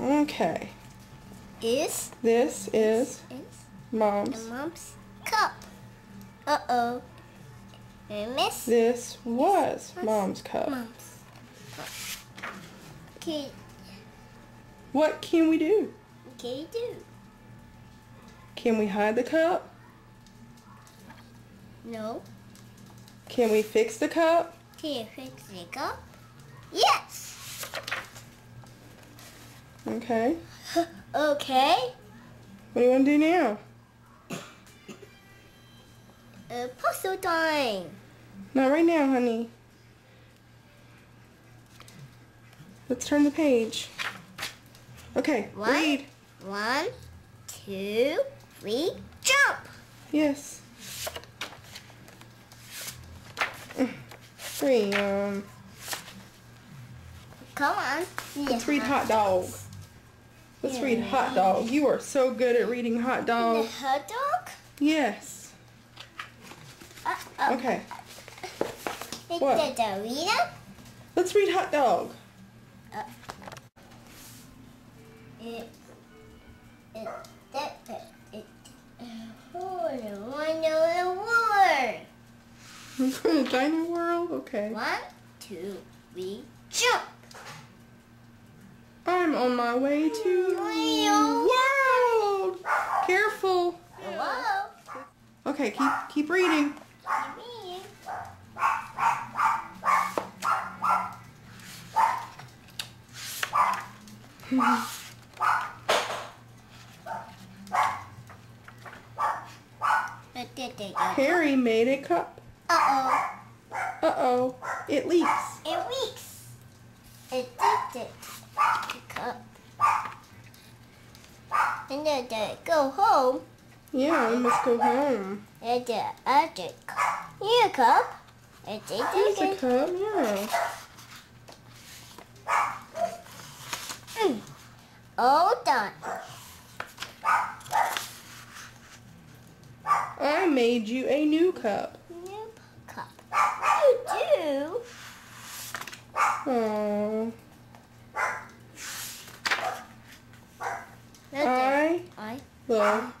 Okay. This is Mom's. Mom's cup. Uh-oh. I miss. This was Mom's cup. Mom's. Okay. What can we do? Okay, do. Can we hide the cup? No. Can we fix the cup? Can you fix the cup? Yes. Okay. Okay. What do you want to do now? Puzzle time. Not right now, honey. Let's turn the page. Okay, read. 1, 2, 3, jump. Yes. 3. Come on. Let's read hot dog. Let's read hot dog. You are so good at reading hot dog. The hot dog? Yes. Okay. It's What? the Dorito? Let's read hot dog. Dino World? Okay. 1, 2, 3, jump. I'm on my way to world. Careful. Hello. Okay, keep reading. Me. Harry made a cup. Uh-oh. Uh-oh. It leaks. It leaks. It did it. The cup. And then they go home. Yeah, we must go home. And the other cup. Here, cup. And they There's did a it. cup, yeah. All done. I made you a new cup. New cup. You do? Aww. I I love